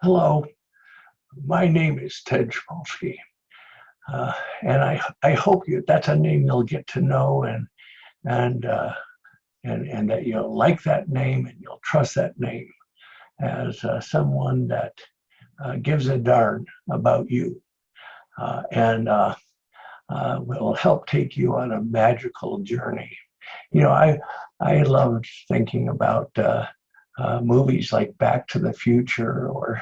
Hello, my name is Ted Schmalski, and I hope that's a name you'll get to know and and that you'll like that name and you'll trust that name as someone that gives a darn about you and will help take you on a magical journey. I loved thinking about movies like Back to the Future or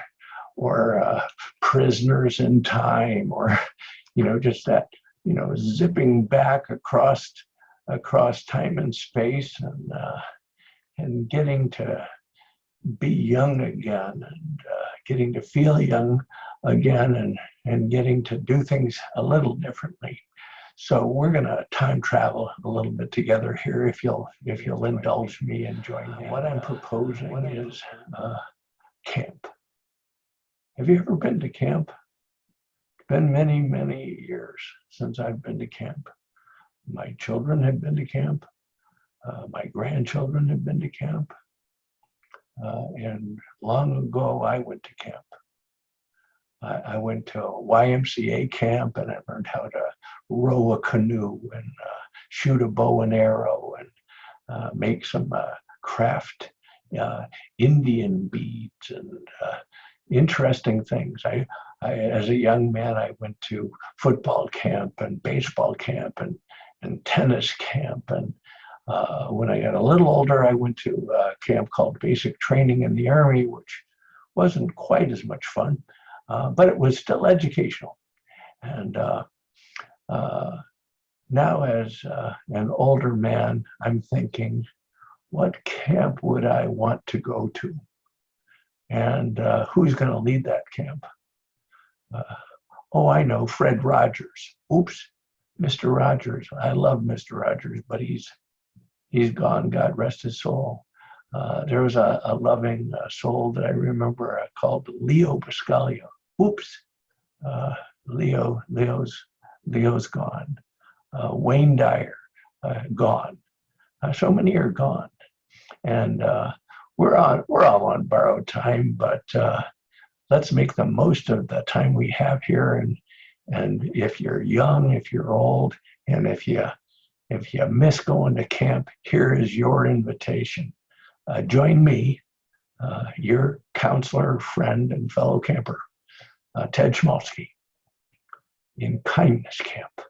Prisoners in Time, or just that zipping back across time and space and getting to be young again and getting to feel young again and getting to do things a little differently. So we're going to time travel a little bit together here, if you'll indulge me and join me. What I'm proposing is camp. Have you ever been to camp? It's been many, many years since I've been to camp. My children have been to camp. My grandchildren have been to camp. And long ago, I went to camp. I went to a YMCA camp and I learned how to row a canoe and shoot a bow and arrow and make some craft Indian beads and interesting things. As a young man, I went to football camp and baseball camp and tennis camp. And when I got a little older, I went to a camp called Basic Training in the Army, which wasn't quite as much fun. But it was still educational. And now as an older man, I'm thinking, what camp would I want to go to? And who's going to lead that camp? I know, Fred Rogers. Oops, Mr. Rogers. I love Mr. Rogers, but he's gone, God rest his soul. There was a loving soul that I remember called Leo Buscaglio. Oops, Leo's gone. Wayne Dyer, gone. So many are gone, and we're all on borrowed time. But let's make the most of the time we have here. And if you're young, if you're old, and if you miss going to camp, here is your invitation. Join me, your counselor, friend, and fellow camper, Ted Schmalski, in kindness camp.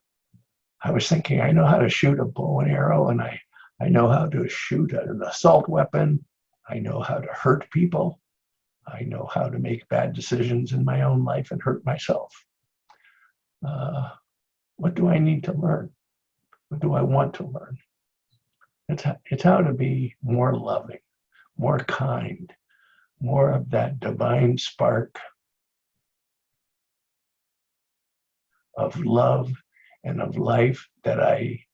I was thinking, I know how to shoot a bow and arrow, and I know how to shoot an assault weapon. I know how to hurt people. I know how to make bad decisions in my own life and hurt myself. What do I need to learn? What do I want to learn? It's how to be more loving, more kind, more of that divine spark of love and of life that I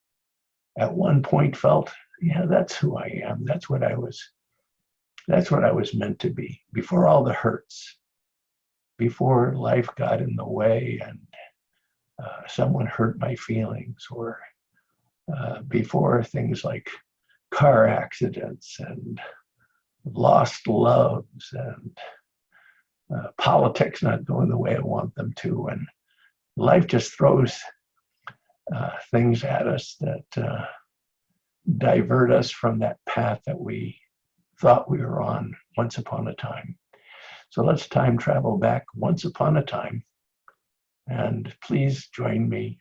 at one point felt, yeah, that's who I am. That's what I was meant to be before all the hurts, before life got in the way and someone hurt my feelings, or before things like car accidents and lost loves and politics not going the way I want them to. And life just throws things at us that divert us from that path that we thought we were on once upon a time. So let's time travel back once upon a time, and please join me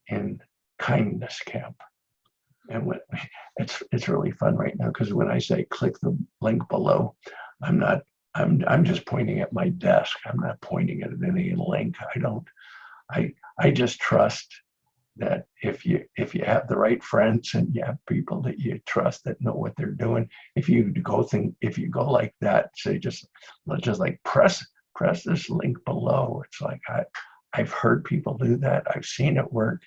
in kindness camp. And it's really fun right now, because when I say click the link below, I'm just pointing at my desk. I'm not pointing at any link. I just trust that if you have the right friends and you have people that you trust that know what they're doing, if you go like that, say let's just like press this link below. It's like I've heard people do that. I've seen it work,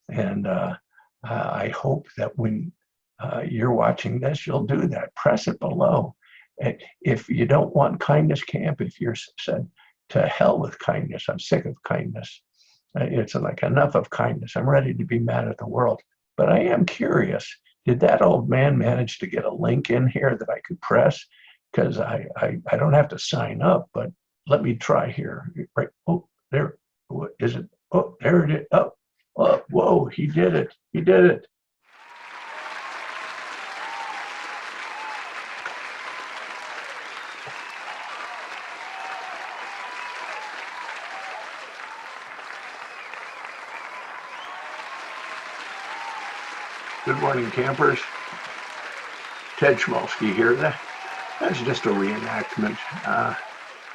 and I hope that when you're watching this, you'll do that. Press it below. If you don't want kindness camp, if you're said to hell with kindness, I'm sick of kindness. It's like enough of kindness. I'm ready to be mad at the world. But I am curious, did that old man manage to get a link in here that I could press? Because I don't have to sign up, but let me try here. Right. Oh, there. What is it? Oh, there it is. Oh, oh, whoa, he did it. He did it. Good morning, campers. Ted Schmalsky here. That's just a reenactment.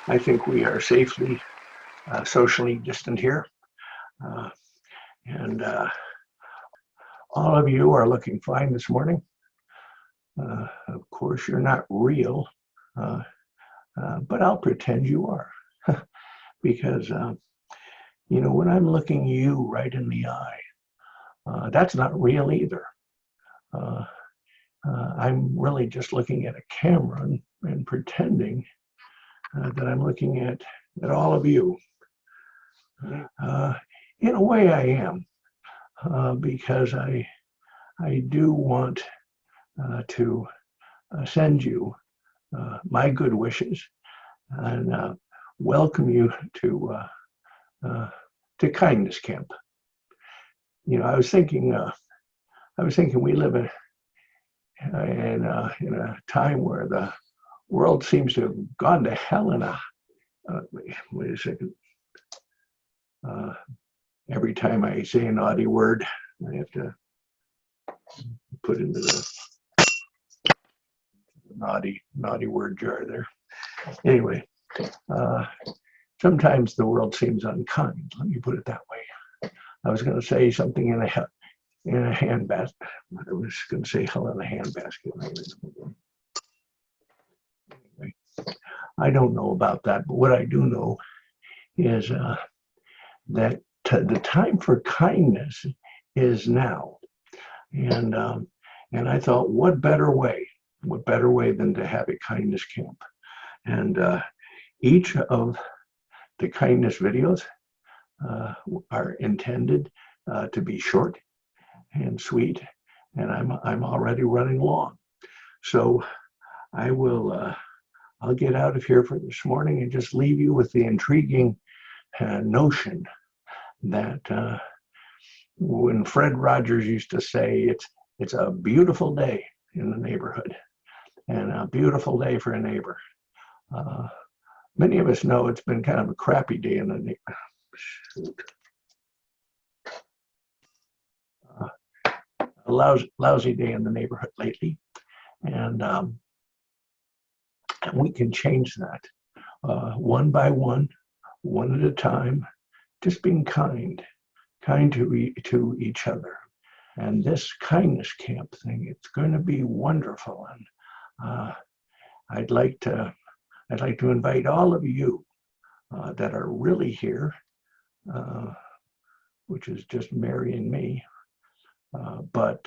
I think we are safely socially distant here. And all of you are looking fine this morning. Of course, you're not real, but I'll pretend you are. Because, you know, when I'm looking you right in the eye, that's not real either. I'm really just looking at a camera and pretending that I'm looking at all of you. In a way, I am, because I do want to send you my good wishes and welcome you to Kindness Camp. You know, I was thinking we live in a time where the world seems to have gone to hell in a. Wait a second. Every time I say a naughty word, I have to put into the naughty word jar there. Anyway, sometimes the world seems unkind. Let me put it that way. I was going to say something in a handbasket. I was going to say hell in a handbasket. Anyway, I don't know about that, but what I do know is that the time for kindness is now. And I thought, what better way than to have a kindness camp? And each of the kindness videos are intended to be short and sweet, and I'm already running long. So I will I'll get out of here for this morning and just leave you with the intriguing notion that when Fred Rogers used to say it's a beautiful day in the neighborhood and a beautiful day for a neighbor. Many of us know it's been kind of a crappy day in the neighborhood. A lousy day in the neighborhood lately, and we can change that one by one at a time, just being kind to each other. And this kindness camp thing, it's going to be wonderful, and I'd like to invite all of you that are really here, which is just Mary and me. But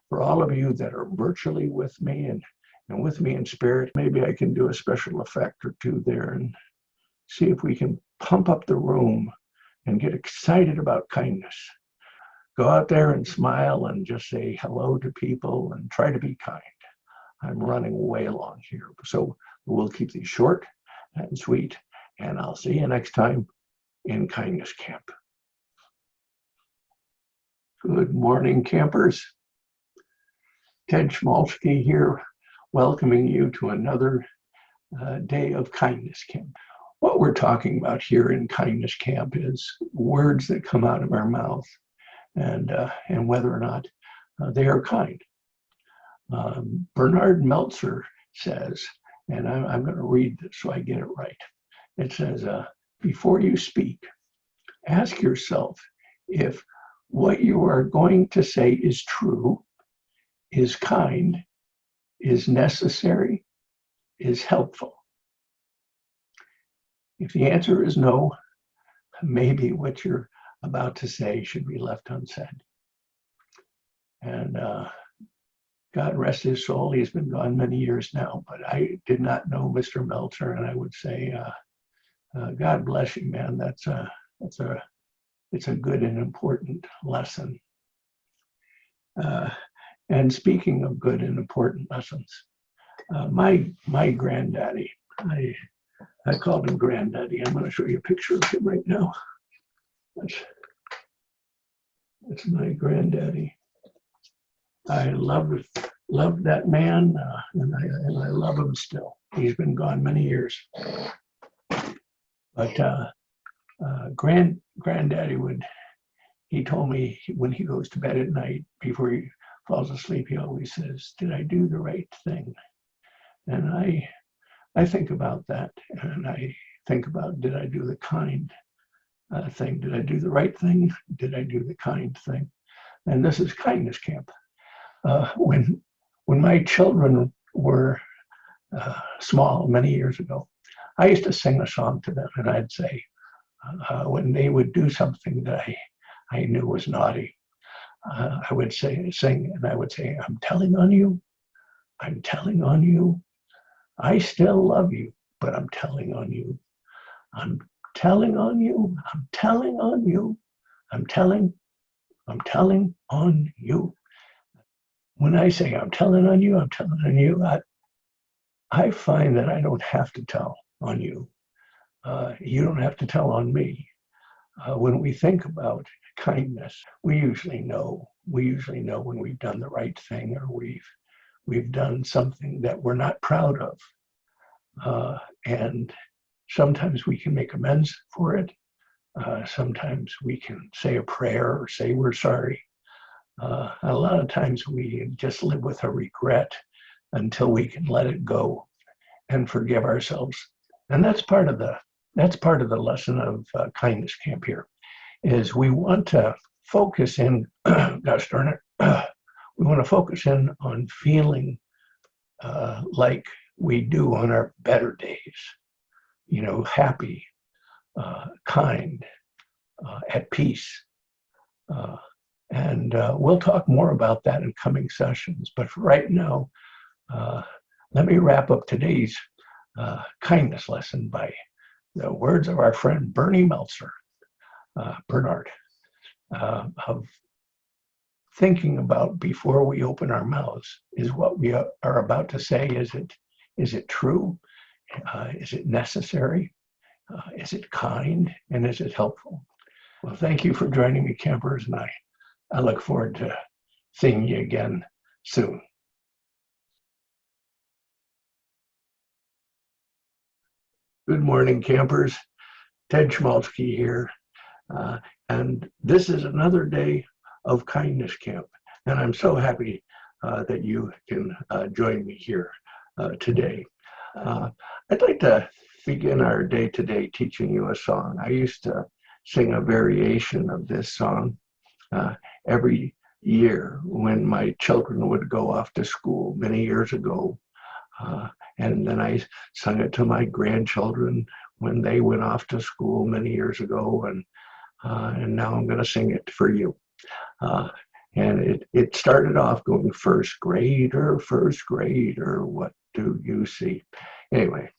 for all of you that are virtually with me and with me in spirit, maybe I can do a special effect or two there and see if we can pump up the room and get excited about kindness. Go out there and smile and just say hello to people and try to be kind. I'm running way long here, so we'll keep these short and sweet, and I'll see you next time in Kindness Camp. Good morning, campers. Ted Schmalsky here, welcoming you to another day of Kindness Camp. What we're talking about here in Kindness Camp is words that come out of our mouth and whether or not they are kind. Bernard Meltzer says, and I'm going to read this so I get it right. It says, before you speak, ask yourself if what you are going to say is true, is kind, is necessary, is helpful. If the answer is no, maybe what you're about to say should be left unsaid. And God rest his soul, he's been gone many years now, but I did not know Mr. Meltzer, and I would say, God bless you, man. It's a good and important lesson. And speaking of good and important lessons, my granddaddy, I called him Granddaddy. I'm going to show you a picture of him right now. That's my granddaddy. I loved that man, and I love him still. He's been gone many years. But Granddaddy he told me when he goes to bed at night, before he falls asleep, he always says, "Did I do the right thing?" And I think about that, and I think about, did I do the kind thing? Did I do the right thing? Did I do the kind thing? And this is kindness camp. When my children were small many years ago, I used to sing a song to them, and I'd say, when they would do something that I knew was naughty, I would sing, and I would say, "I'm telling on you, I'm telling on you, I still love you, but I'm telling on you. I'm telling on you, I'm telling on you, I'm telling on you." When I say I'm telling on you, I'm telling on you, I find that I don't have to tell on you. You don't have to tell on me. When we think about kindness, we usually know when we've done the right thing, or we've done something that we're not proud of. And sometimes we can make amends for it. Sometimes we can say a prayer or say we're sorry. A lot of times we just live with a regret until we can let it go and forgive ourselves. And that's part of the lesson of kindness camp here, is we want to focus in, gosh darn it, we want to focus in on feeling like we do on our better days, happy, kind, at peace. And we'll talk more about that in coming sessions. But for right now, let me wrap up today's kindness lesson by the words of our friend Bernie Meltzer, Bernard, of thinking about before we open our mouths. Is what we are about to say, is it true? Is it necessary? Is it kind? And is it helpful? Well, thank you for joining me, campers, and I look forward to seeing you again soon. Good morning, campers. Ted Schmaltzky here. And this is another day of kindness camp. And I'm so happy that you can join me here today. I'd like to begin our day today teaching you a song. I used to sing a variation of this song every year when my children would go off to school many years ago. And then I sung it to my grandchildren when they went off to school many years ago. And now I'm going to sing it for you. And it started off going, first grader, what do you see? Anyway,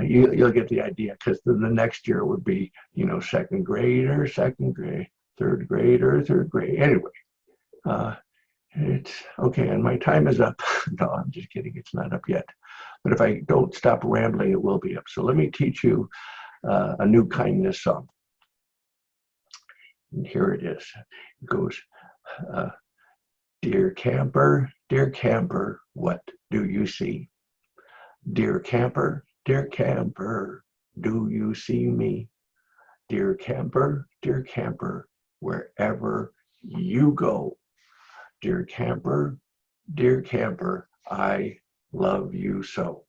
you'll get the idea, because then the next year would be, second grader, third grade. Anyway, it's okay, and my time is up. No, I'm just kidding. It's not up yet. But if I don't stop rambling, it will be up. So let me teach you a new kindness song. And here it is. It goes, dear camper, what do you see? Dear camper, do you see me? Dear camper, wherever you go. Dear camper, I love you so.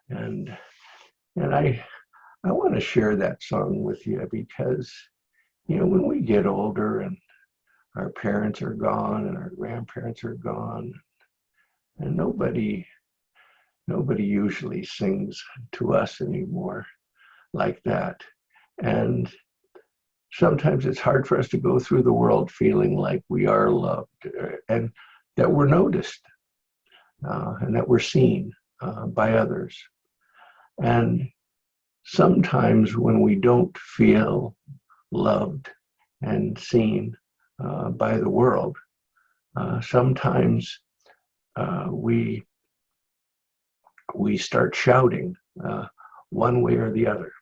And I want to share that song with you because, when we get older and our parents are gone and our grandparents are gone, and nobody usually sings to us anymore like that. And sometimes it's hard for us to go through the world feeling like we are loved, and that we're noticed, and that we're seen by others. And sometimes when we don't feel loved and seen by the world, sometimes we start shouting, one way or the other.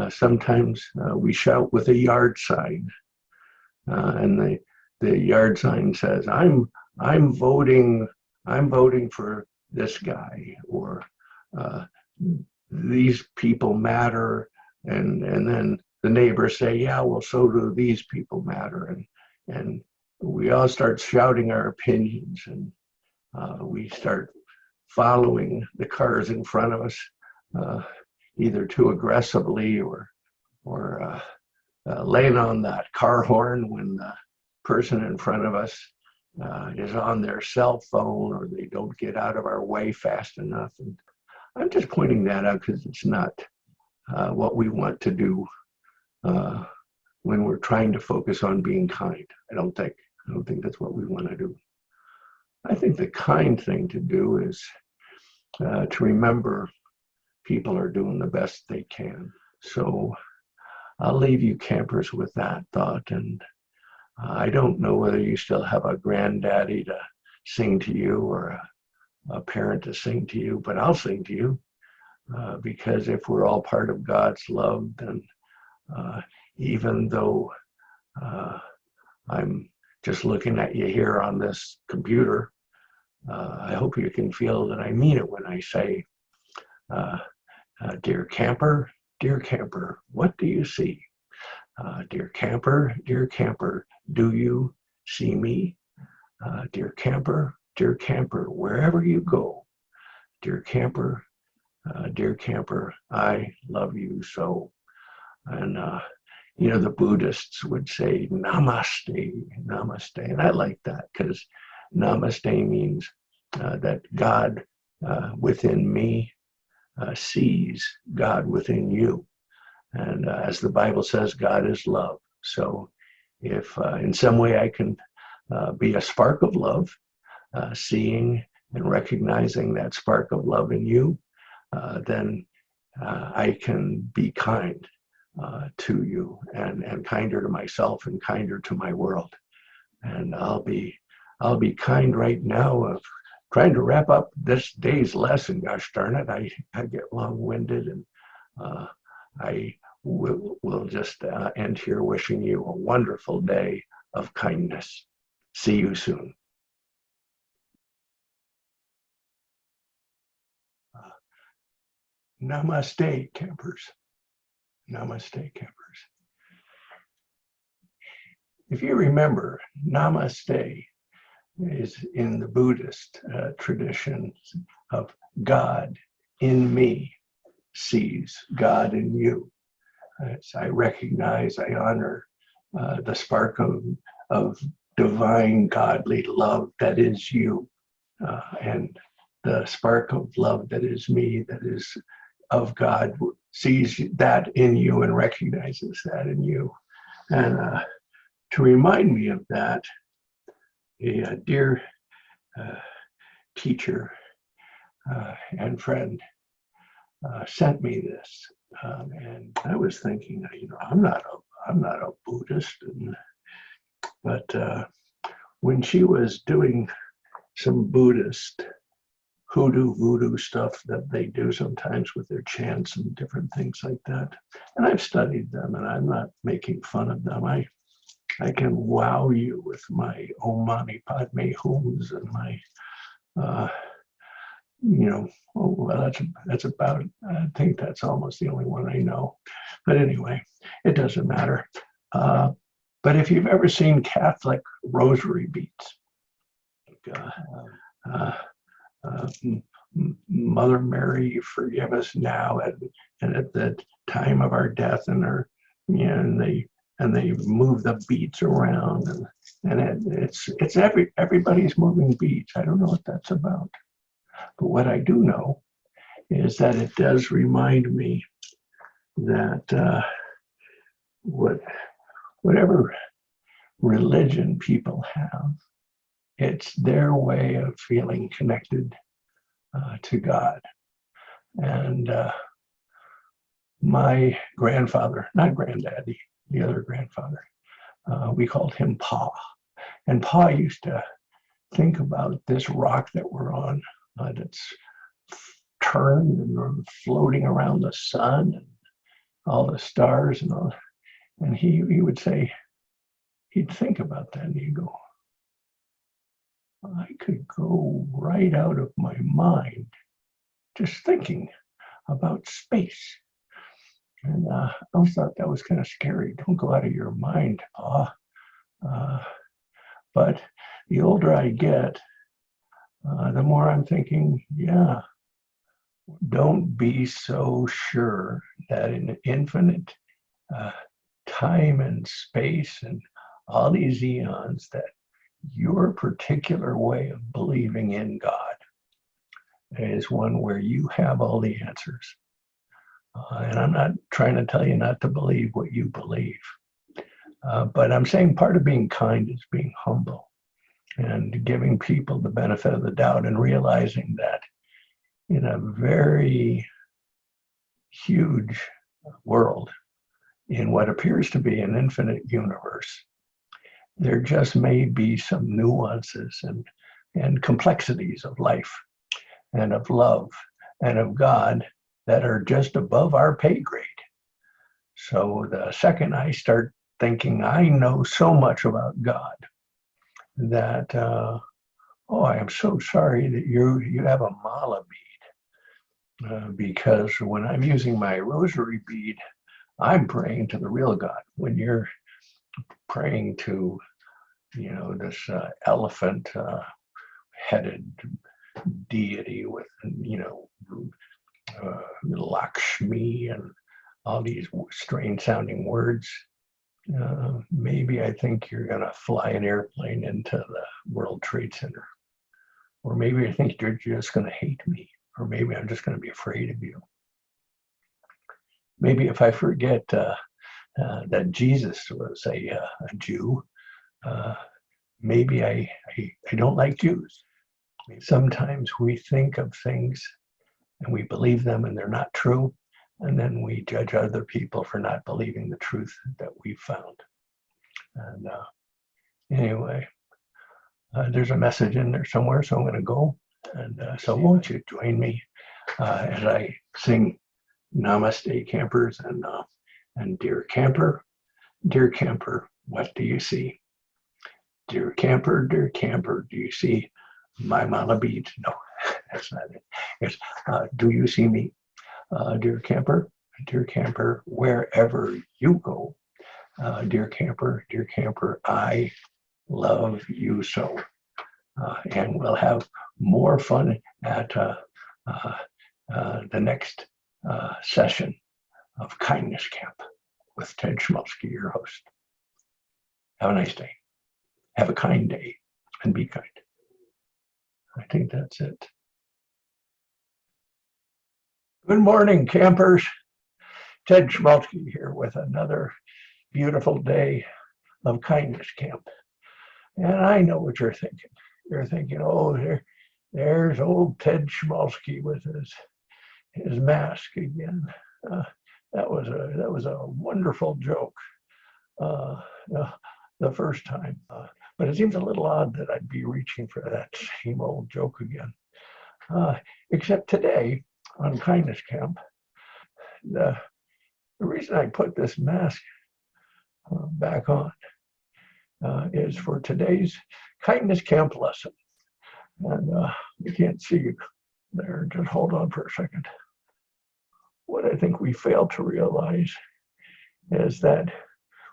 Sometimes we shout with a yard sign, and the yard sign says, I'm voting for this guy," or "these people matter," and then the neighbors say, "Yeah, well, so do these people matter," and we all start shouting our opinions, and we start following the cars in front of us, either too aggressively or laying on that car horn when the person in front of us is on their cell phone, or they don't get out of our way fast enough. And I'm just pointing that out because it's not what we want to do when we're trying to focus on being kind. I don't think that's what we want to do. I think the kind thing to do is to remember people are doing the best they can. So I'll leave you campers with that thought. And I don't know whether you still have a granddaddy to sing to you or a parent to sing to you, but I'll sing to you because if we're all part of God's love, then even though I'm just looking at you here on this computer, I hope you can feel that I mean it when I say, dear camper, what do you see? Dear camper, do you see me? Dear camper, wherever you go, dear camper, I love you so. And the Buddhists would say namaste, and I like that because namaste means that God within me sees God within you. And as the Bible says, God is love. So if in some way I can be a spark of love, seeing and recognizing that spark of love in you, then I can be kind to you and kinder to myself and kinder to my world. And I'll be kind right now of trying to wrap up this day's lesson. Gosh darn it, I get long-winded, and I will just end here wishing you a wonderful day of kindness. See you soon. Namaste, campers. Namaste, campers. If you remember, namaste is in the Buddhist tradition of God in me sees God in you. I recognize, I honor the spark of divine godly love that is you, and the spark of love that is me, that is of God, sees that in you and recognizes that in you. And to remind me of that, a dear teacher and friend sent me this, and I was thinking, I'm not a Buddhist, but when she was doing some Buddhist hoodoo voodoo stuff that they do sometimes with their chants and different things like that, and I've studied them, and I'm not making fun of them. I can wow you with my Om Mani Padme Hums and my that's about, I think that's almost the only one I know. But anyway, it doesn't matter. But if you've ever seen Catholic rosary beads, Mother Mary, forgive us now and at the time of our death, and they move the beads around, and it's everybody's moving beads. I don't know what that's about. But what I do know is that it does remind me that whatever religion people have, it's their way of feeling connected to God. And my grandfather, not granddaddy, the other grandfather, we called him Pa. And Pa used to think about this rock that we're on, that's turned and were floating around the sun and all the stars and all. And he would say, he'd think about that and he'd go, I could go right out of my mind just thinking about space. And I always thought that was kind of scary. Don't go out of your mind, Pa. But the older I get, the more I'm thinking, yeah, don't be so sure that in infinite time and space and all these eons that your particular way of believing in God is one where you have all the answers. And I'm not trying to tell you not to believe what you believe. But I'm saying part of being kind is being humble and giving people the benefit of the doubt and realizing that in a very huge world, in what appears to be an infinite universe, there just may be some nuances and complexities of life and of love and of God that are just above our pay grade. So the second I start thinking I know so much about God that, I am so sorry that you have a mala bead. Because when I'm using my rosary bead, I'm praying to the real God. When you're praying to, this elephant-headed deity with, Lakshmi and all these strange-sounding words, maybe I think you're going to fly an airplane into the World Trade Center. Or maybe I think you're just going to hate me. Or maybe I'm just going to be afraid of you. Maybe if I forget that Jesus was a Jew, maybe I don't like Jews. Sometimes we think of things and we believe them and they're not true, and then we judge other people for not believing the truth that we found. And anyway, there's a message in there somewhere, so I'm going to go. And so won't you join me as I sing Namaste, campers, and dear camper, what do you see? Dear camper, do you see my mala beads? No, that's not it. It's, do you see me? Dear camper, wherever you go, dear camper, I love you so. And we'll have more fun at the next session of Kindness Camp with Ted Schmalsky, your host. Have a nice day. Have a kind day and be kind. I think that's it. Good morning, campers. Ted Schmalsky here with another beautiful day of Kindness Camp. And I know what you're thinking. You're thinking, oh, there's old Ted Schmalsky with his mask again. That was a wonderful joke the first time. But it seems a little odd that I'd be reaching for that same old joke again. Except today on Kindness Camp, the reason I put this mask back on is for today's Kindness Camp lesson. And you can't see you there. Just hold on for a second. What I think we fail to realize is that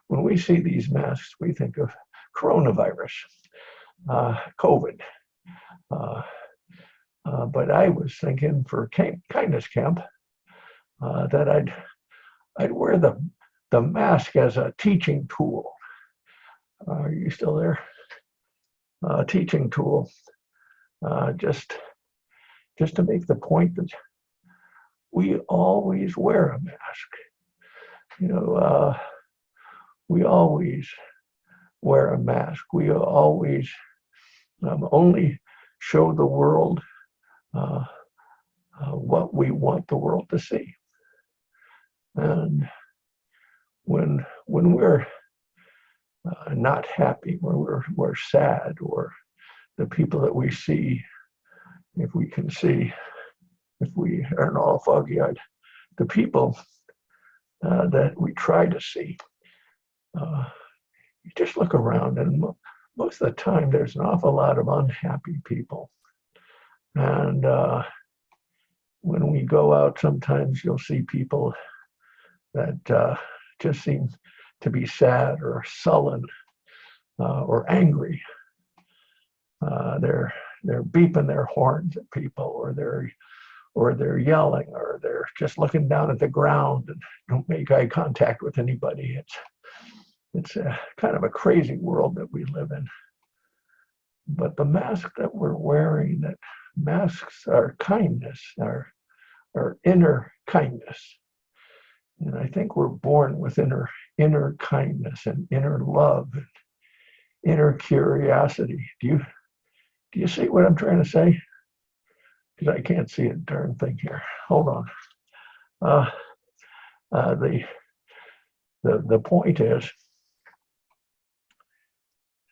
when we see these masks, we think of coronavirus, COVID. But I was thinking for Kindness Camp that I'd wear the mask as a teaching tool. Are you still there? Teaching tool, just to make the point that we always wear a mask. We always wear a mask. We always only show the world what we want the world to see. And when we're not happy, when we're sad, or the people that we see, if we can see, if we aren't all foggy-eyed. The people that we try to see, you just look around, and most of the time there's an awful lot of unhappy people. And when we go out, sometimes you'll see people that just seem to be sad or sullen or angry. They're beeping their horns at people, or they're yelling, or they're just looking down at the ground and don't make eye contact with anybody. It's a kind of a crazy world that we live in. But the mask that we're wearing, that masks our kindness, our inner kindness. And I think we're born with inner kindness and inner love and inner curiosity. Do you see what I'm trying to say? Because I can't see a darn thing here. Hold on. The point is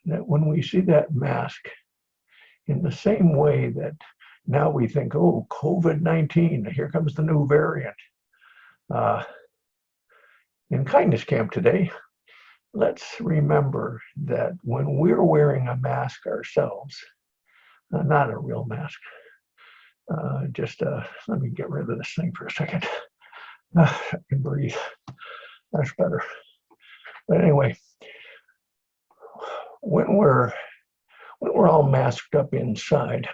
that when we see that mask, in the same way that now we think, oh, COVID-19, here comes the new variant. In Kindness Camp today, let's remember that when we're wearing a mask ourselves, not a real mask, let me get rid of this thing for a second. I can breathe. That's better. But anyway, when we're all masked up inside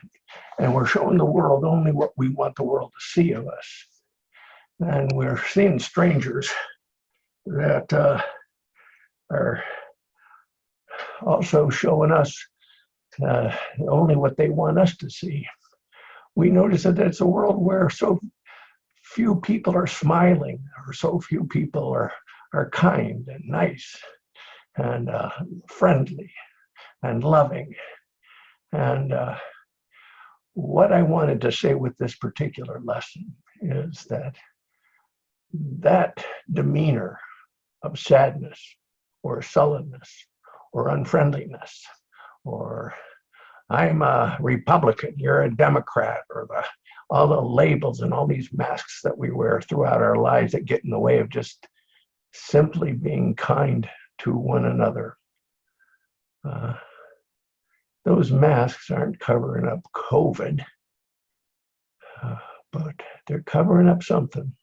and we're showing the world only what we want the world to see of us, and we're seeing strangers that are also showing us only what they want us to see, we notice that it's a world where so few people are smiling, or so few people are kind and nice and friendly and loving. And what I wanted to say with this particular lesson is that demeanor of sadness or sullenness or unfriendliness, or I'm a Republican, you're a Democrat, or all the labels and all these masks that we wear throughout our lives that get in the way of just simply being kind to one another. Those masks aren't covering up COVID, but they're covering up something.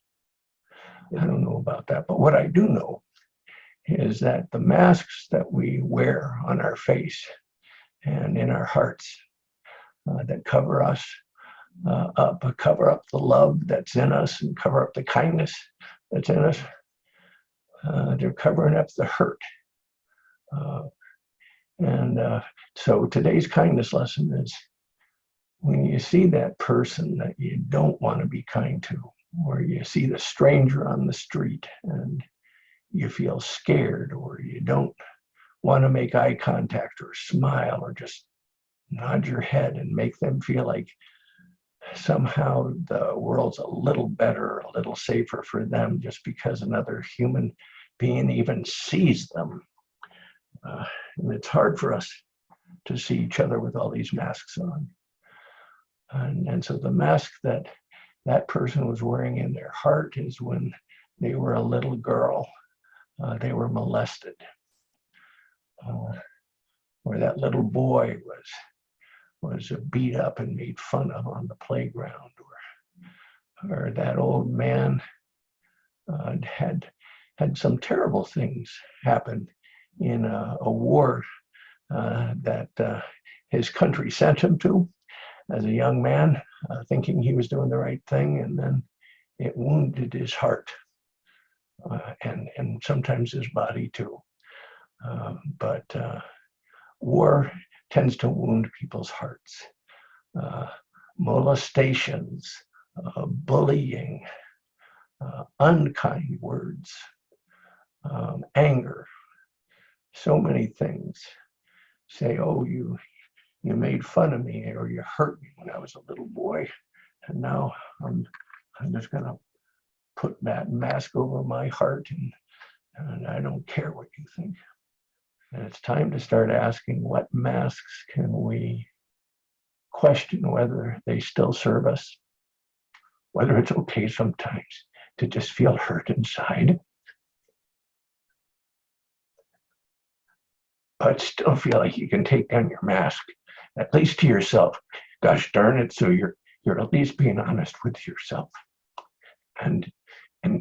I don't know about that, but what I do know is that the masks that we wear on our face and in our hearts that cover us up, cover up the love that's in us and cover up the kindness that's in us, they're covering up the hurt. So today's kindness lesson is, when you see that person that you don't want to be kind to, or you see the stranger on the street and you feel scared, or you don't want to make eye contact or smile or just nod your head and make them feel like somehow the world's a little better, a little safer for them just because another human being even sees them. And it's hard for us to see each other with all these masks on. And so the mask that person was wearing in their heart is when they were a little girl, they were molested. Or that little boy was beat up and made fun of on the playground, or that old man had some terrible things happen in a war that his country sent him to as a young man, thinking he was doing the right thing, and then it wounded his heart and sometimes his body too. But war tends to wound people's hearts. Molestations, bullying, unkind words, anger, so many things. Say, oh, you made fun of me, or you hurt me when I was a little boy, and now I'm just gonna put that mask over my heart, and I don't care what you think. And it's time to start asking, what masks can we question whether they still serve us? whether it's okay sometimes to just feel hurt inside, but still feel like you can take down your mask, at least to yourself. Gosh darn it, so you're at least being honest with yourself. And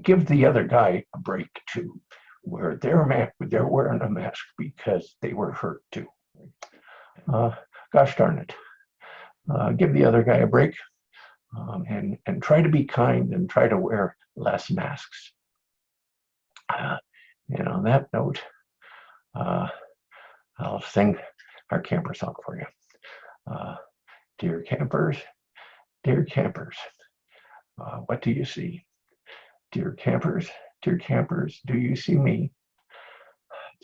give the other guy a break too, where they're wearing a mask because they were hurt too. Gosh darn it. Give the other guy a break, and try to be kind and try to wear less masks. And on that note, I'll sing our camper song for you. Dear campers, what do you see? Dear campers, do you see me?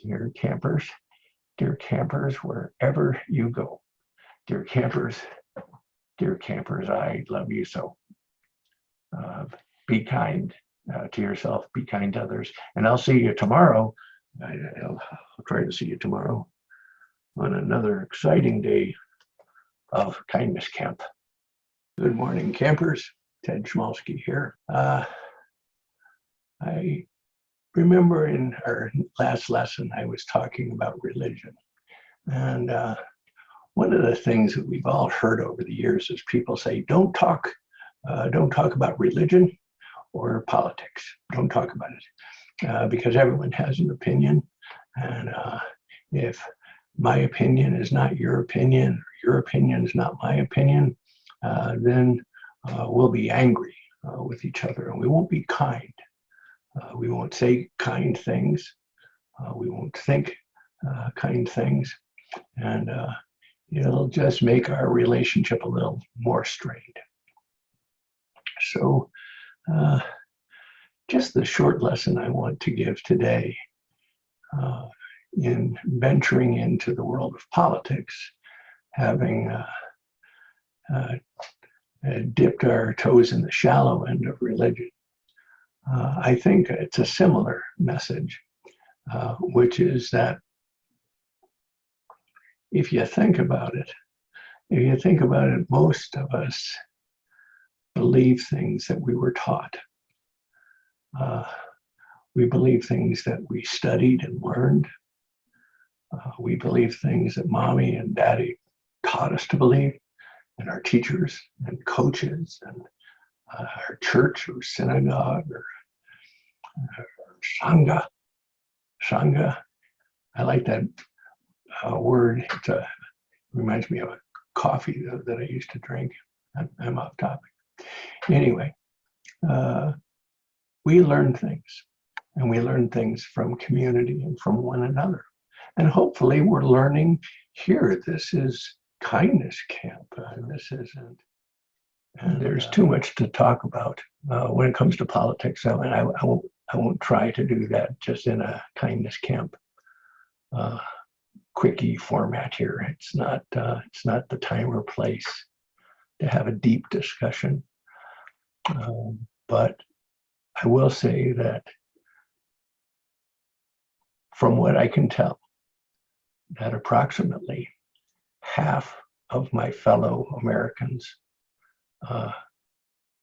Dear campers, wherever you go. Dear campers, I love you so. Be kind to yourself, be kind to others, and I'll see you tomorrow. I'll try to see you tomorrow on another exciting day of Kindness Camp. Good morning, campers. Ted Schmalski here. I remember in our last lesson, I was talking about religion. And one of the things that we've all heard over the years is people say, don't talk about religion or politics. Don't talk about it because everyone has an opinion. And if my opinion is not your opinion, or your opinion is not my opinion, then we'll be angry with each other and we won't be kind. We won't say kind things. We won't think kind things. And it'll just make our relationship a little more strained. So just the short lesson I want to give today in venturing into the world of politics, having dipped our toes in the shallow end of religion, I think it's a similar message, which is that if you think about it, most of us believe things that we were taught. We believe things that we studied and learned. We believe things that mommy and daddy taught us to believe, and our teachers and coaches and our church or synagogue or Sangha. Sangha. I like that word. It reminds me of a coffee that I used to drink. I'm off topic. Anyway, we learn things, and we learn things from community and from one another. And hopefully we're learning here. This is Kindness Camp. This isn't. And there's too much to talk about when it comes to politics. So, and I won't try to do that just in a Kindness Camp quickie format here. It's not the time or place to have a deep discussion. But I will say that from what I can tell, that approximately half of my fellow Americans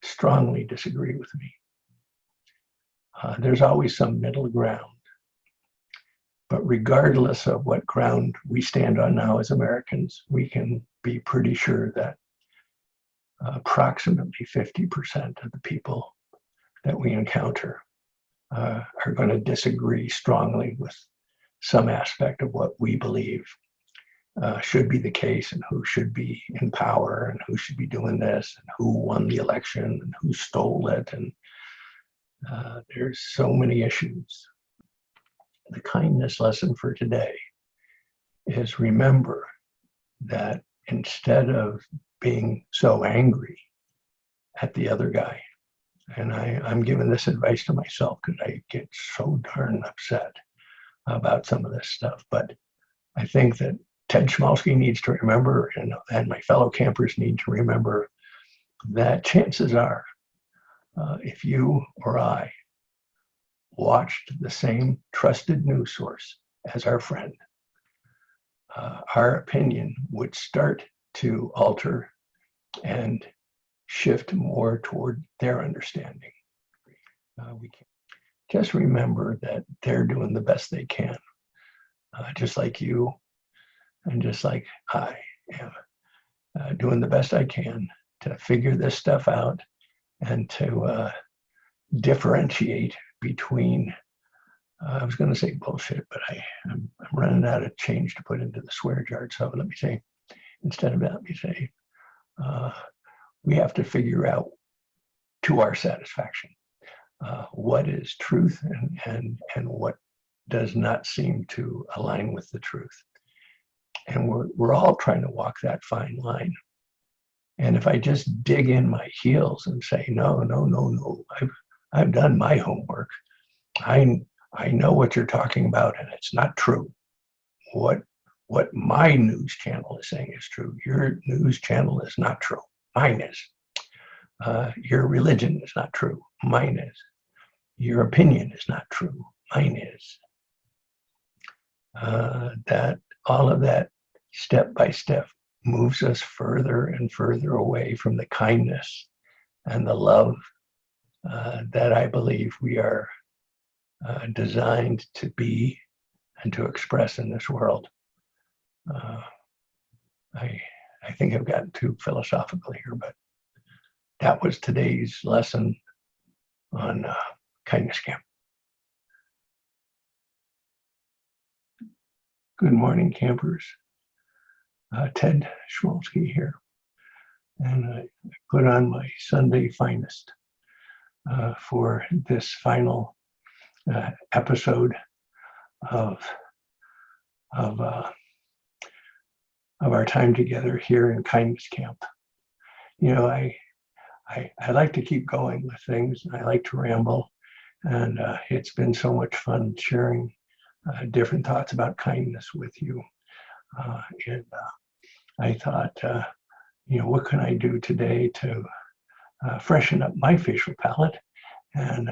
strongly disagree with me. There's always some middle ground. But regardless of what ground we stand on now as Americans, we can be pretty sure that approximately 50% of the people that we encounter are going to disagree strongly with some aspect of what we believe should be the case, and who should be in power, and who should be doing this, and who won the election, and who stole it. And there's so many issues. The kindness lesson for today is remember that instead of being so angry at the other guy, and I'm giving this advice to myself because I get so darn upset about some of this stuff, but I think that Ted Schmalski needs to remember, and my fellow campers need to remember, that chances are, if you or I watched the same trusted news source as our friend, our opinion would start to alter and shift more toward their understanding. We can just remember that they're doing the best they can, just like you and just like I am doing the best I can to figure this stuff out and to differentiate between, I was going to say bullshit, but I'm running out of change to put into the swear jar. So let me say, instead of that, let me say, we have to figure out to our satisfaction what is truth and what does not seem to align with the truth. And we're all trying to walk that fine line. And if I just dig in my heels and say, no, I've done my homework. I know what you're talking about, and it's not true. What my news channel is saying is true. Your news channel is not true. Mine is. Your religion is not true. Mine is. Your opinion is not true. Mine is. That all of that step by step moves us further and further away from the kindness and the love that I believe we are designed to be and to express in this world. I think I've gotten too philosophical here, but that was today's lesson on Kindness Camp. Good morning, campers. Ted Schmolsky here. And I put on my Sunday finest for this final episode of our time together here in Kindness Camp. You know, I like to keep going with things, and I like to ramble, and it's been so much fun sharing different thoughts about kindness with you. And I thought, what can I do today to freshen up my facial palette and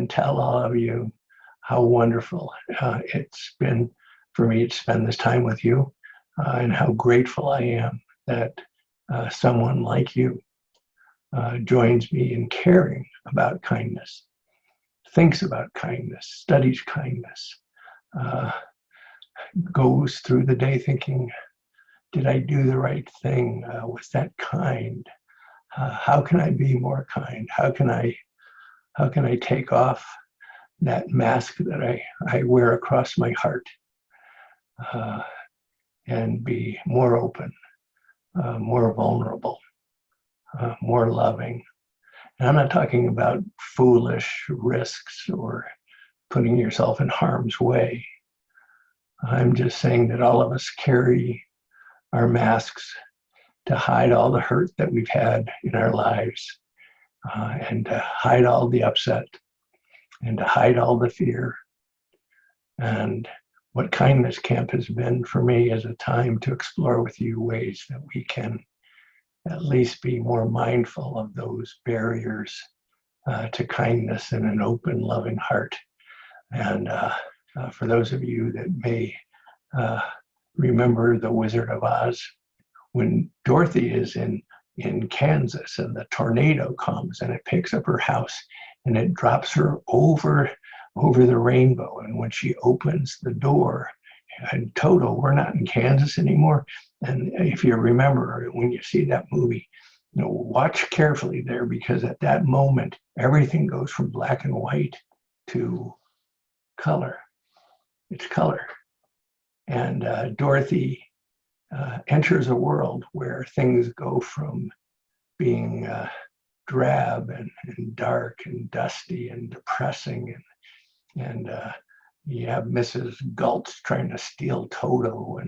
tell all of you how wonderful it's been for me to spend this time with you, and how grateful I am that someone like you joins me in caring about kindness, thinks about kindness, studies kindness, goes through the day thinking, did I do the right thing? Was that kind? How can I be more kind? How can I take off that mask that I wear across my heart and be more open, more vulnerable, more loving? And I'm not talking about foolish risks or putting yourself in harm's way. I'm just saying that all of us carry our masks to hide all the hurt that we've had in our lives, and to hide all the upset, and to hide all the fear. And what Kindness Camp has been for me is a time to explore with you ways that we can at least be more mindful of those barriers to kindness and an open, loving heart. And for those of you that may remember The Wizard of Oz, when Dorothy is in Kansas and the tornado comes and it picks up her house and it drops her over the rainbow. And when she opens the door, and Toto, we're not in Kansas anymore. And if you remember, when you see that movie, watch carefully there, because at that moment, everything goes from black and white to color. It's color. And Dorothy enters a world where things go from being drab and dark and dusty and depressing, and you have Mrs. Gultz trying to steal Toto,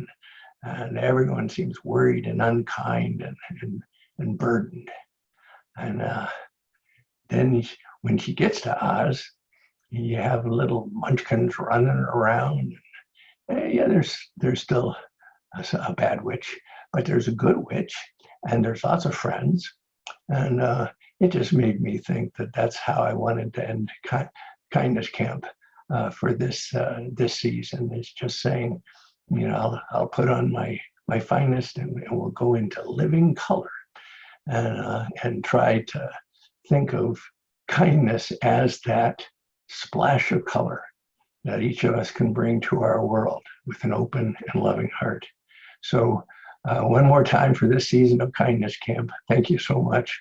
and everyone seems worried and unkind and burdened. And then when she gets to Oz, you have little munchkins running around. Yeah, there's still a bad witch, but there's a good witch, and there's lots of friends. And it just made me think that that's how I wanted to end Kindness Camp for this season. Is just saying, I'll put on my finest, and we'll go into living color. and try to think of kindness as that splash of color that each of us can bring to our world with an open and loving heart. So one more time for this season of Kindness Camp. Thank you so much.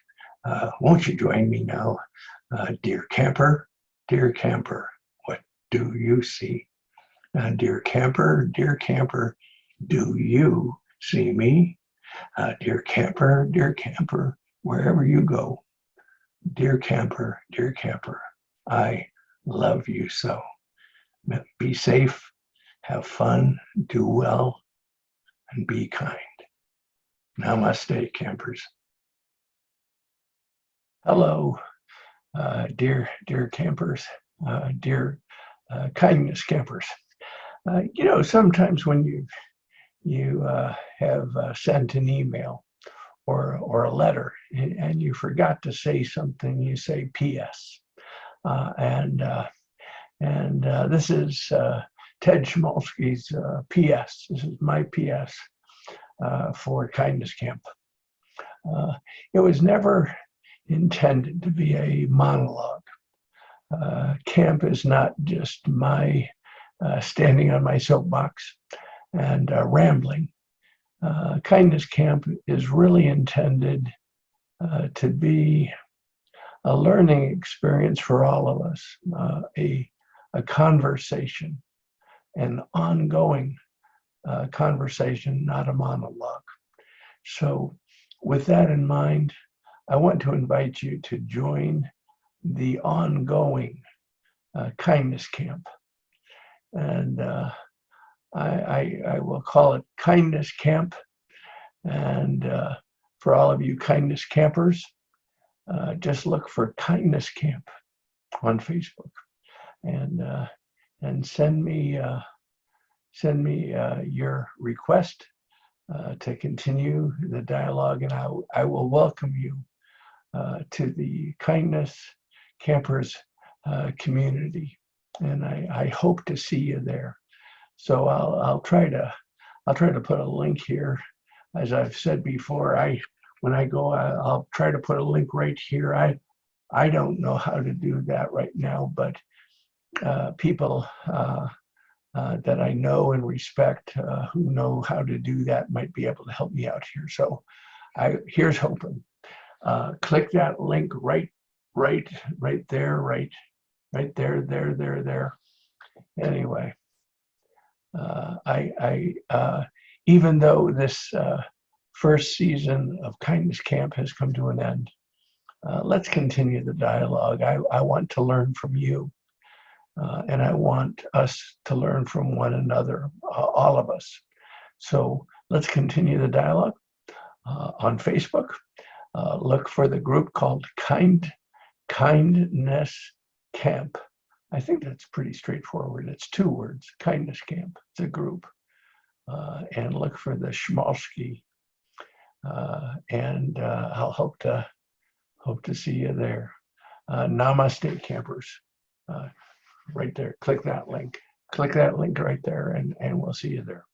Won't you join me now? Dear camper, what do you see? Dear camper, do you see me? Dear camper, wherever you go. Dear camper, I love you so. Be safe, have fun, do well, and be kind. Namaste, campers. Hello, dear campers, dear kindness campers. Sometimes when you have sent an email or a letter and you forgot to say something, you say P.S. This is Ted Schmalsky's P.S. This is my P.S. For Kindness Camp. It was never intended to be a monologue. Camp is not just my standing on my soapbox and rambling. Kindness Camp is really intended to be a learning experience for all of us, a conversation, an ongoing conversation, not a monologue. So with that in mind, I want to invite you to join the ongoing Kindness Camp. And I will call it Kindness Camp. And for all of you kindness campers, just look for Kindness Camp on Facebook and send me your request to continue the dialogue, and I will welcome you to the Kindness Campers community, and I hope to see you there. So I'll try to put a link here, as I've said before. When I go, I'll try to put a link right here. I don't know how to do that right now, but people that I know and respect who know how to do that might be able to help me out here. So here's hoping. Click that link right there. Anyway, even though this first season of Kindness Camp has come to an end, let's continue the dialogue. I want to learn from you. And I want us to learn from one another, all of us. So let's continue the dialogue on Facebook. Look for the group called Kindness Camp. I think that's pretty straightforward. It's 2 words, Kindness Camp. It's a group. And look for the Schmalsky. And I'll hope to see you there. Namaste, campers. Right there. Click that link right there, and we'll see you there.